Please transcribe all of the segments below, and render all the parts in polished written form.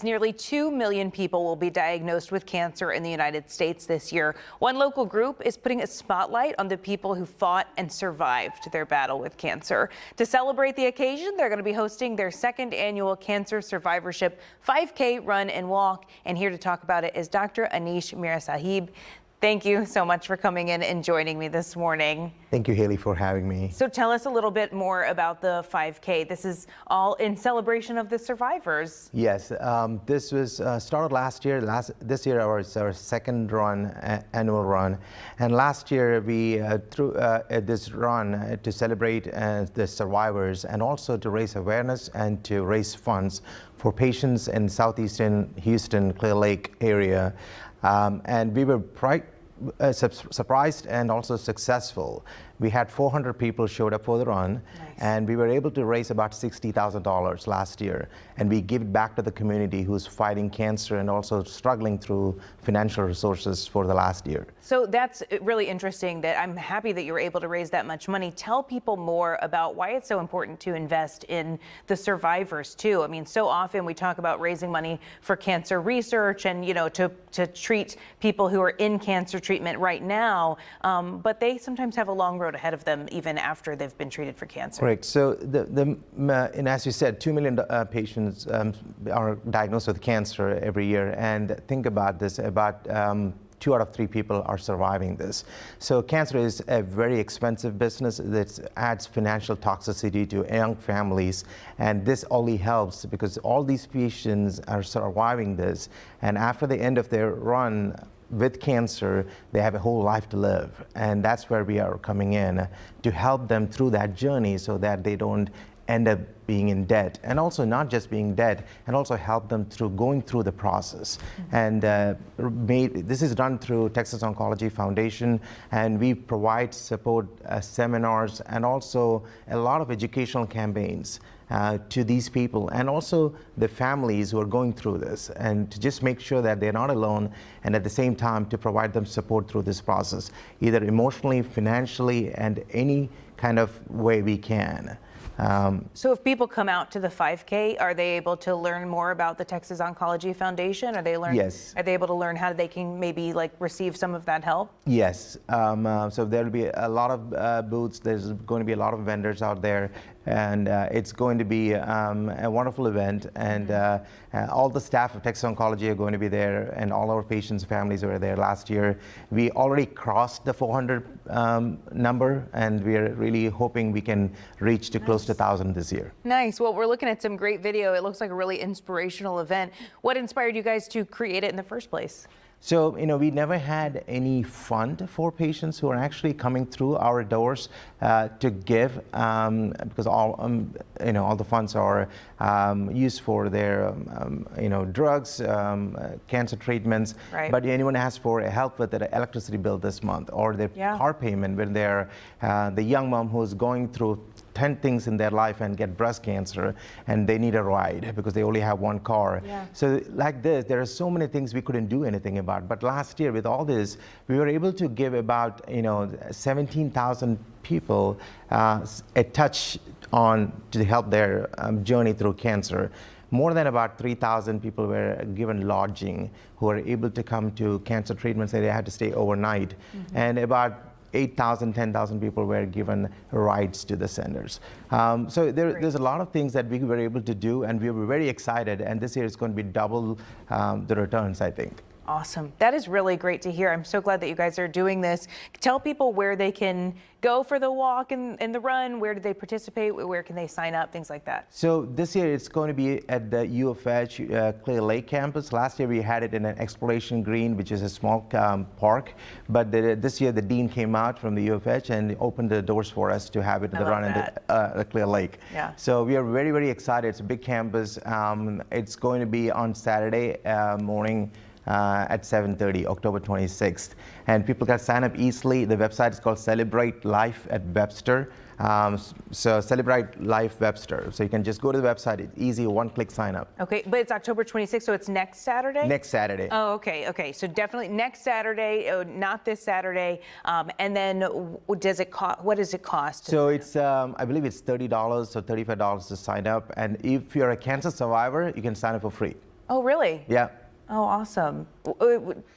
Nearly 2 million people will be diagnosed with cancer in the United States this year. One local group is putting a spotlight on the people who fought and survived their battle with cancer. To celebrate the occasion, they're going to be hosting their second annual Cancer Survivorship 5K Run and Walk. And here to talk about it is Dr. Anish Meerasahib. Thank you so much for coming in and joining me this morning. Thank you, Haley, for having me. So tell us a little bit more about the 5K. This is all in celebration of the survivors. Yes, this was started last year. This year it's our second annual run. And last year we threw this run to celebrate the survivors and also to raise awareness and to raise funds for patients in southeastern Houston, Clear Lake area. And we were surprised and also successful. We had 400 people showed up for the run. Nice. And we were able to raise about $60,000 last year. And we give it back to the community who's fighting cancer and also struggling through financial resources for the last year. So that's really interesting. That I'm happy that you were able to raise that much money. Tell people more about why it's so important to invest in the survivors too. I mean, so often we talk about raising money for cancer research and, you know, to treat people who are in cancer treatment right now, but they sometimes have a long road ahead of them even after they've been treated for cancer. Right. So and as you said, 2 million patients are diagnosed with cancer every year. And think about this, about 2 out of 3 people are surviving this. So cancer is a very expensive business that adds financial toxicity to young families. And this only helps because all these patients are surviving this. And after the end of their run with cancer, they have a whole life to live. And that's where we are coming in to help them through that journey so that they don't end up being in debt, and also not just being debt, and also help them through going through the process. Mm-hmm. And this is done through Texas Oncology Foundation, and we provide support seminars and also a lot of educational campaigns to these people and also the families who are going through this, and to just make sure that they're not alone, and at the same time to provide them support through this process, either emotionally, financially, and any kind of way we can. So if people come out to the 5K, are they able to learn more about the Texas Oncology Foundation? Yes. Are they able to learn how they can maybe like receive some of that help? Yes. So there'll be a lot of booths. There's going to be a lot of vendors out there, and it's going to be a wonderful event. And all the staff of Texas Oncology are going to be there, and all our patients' families were there last year. We already crossed the 400 number, and we are really hoping we can reach to close to 1,000 this year. Nice. Well, we're looking at some great video. It looks like a really inspirational event. What inspired you guys to create it in the first place? So, you know, we never had any fund for patients who are actually coming through our doors to give, because all the funds are used for their, drugs, cancer treatments. Right. But anyone asks for help with their electricity bill this month or their car payment when they're the young mom who's going through 10 things in their life and get breast cancer and they need a ride because they only have one car. Yeah. So like this, there are so many things we couldn't do anything about. But last year with all this, we were able to give about 17,000 people a touch on to help their journey through cancer. More than about 3,000 people were given lodging who were able to come to cancer treatments and they had to stay overnight. Mm-hmm. And about 8,000, 10,000 people were given rides to the centers. So there's a lot of things that we were able to do, and we were very excited. And this year is going to be double the returns, I think. Awesome. That is really great to hear. I'm so glad that you guys are doing this. Tell people where they can go for the walk and the run. Where do they participate? Where can they sign up? Things like that. So this year it's going to be at the U of H Clear Lake campus. Last year we had it in an exploration green, which is a small park. But this year the dean came out from the U of H and opened the doors for us to have it in the run in the Clear Lake. Yeah. So we are very, very excited. It's a big campus. It's going to be on Saturday morning. At 7:30, October 26th. And people can sign up easily. The website is called Celebrate Life at Webster. So Celebrate Life Webster. So you can just go to the website. It's easy, one-click sign up. Okay, but it's October 26th, so it's next Saturday? Next Saturday. Oh, okay. So definitely next Saturday, not this Saturday. And then what does it cost? So it's, I believe it's $30 or $35 to sign up. And if you're a cancer survivor, you can sign up for free. Oh, really? Yeah. Oh, awesome.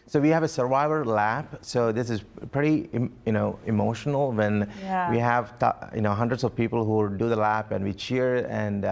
So we have a survivor lab. So this is pretty, emotional when Yeah. we have, hundreds of people who do the lab and we cheer, and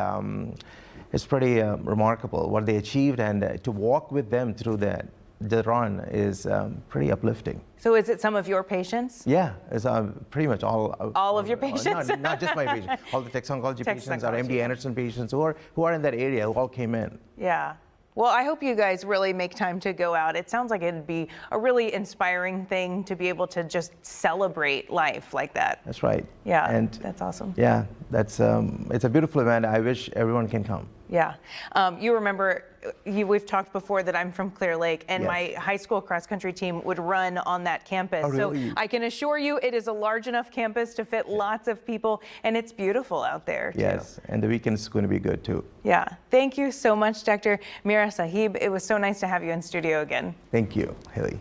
it's pretty remarkable what they achieved, and to walk with them through the run is pretty uplifting. So is it some of your patients? Yeah, it's pretty much all. All of your patients? Not just my patients. All the Tex-Oncology patients, our Tex-Oncology. MD Anderson patients who are in that area, who all came in. Yeah. Well, I hope you guys really make time to go out. It sounds like it'd be a really inspiring thing to be able to just celebrate life like that. That's right. Yeah, And that's awesome. yeah, that's it's a beautiful event. I wish everyone can come. Yeah. You remember, we've talked before that I'm from Clear Lake, and Yes. my high school cross country team would run on that campus. Oh, really? So I can assure you it is a large enough campus to fit lots of people, and it's beautiful out there, too. Yes, and the weekend's going to be good too. Yeah. Thank you so much, Dr. Meerasahib. It was so nice to have you in studio again. Thank you, Haley.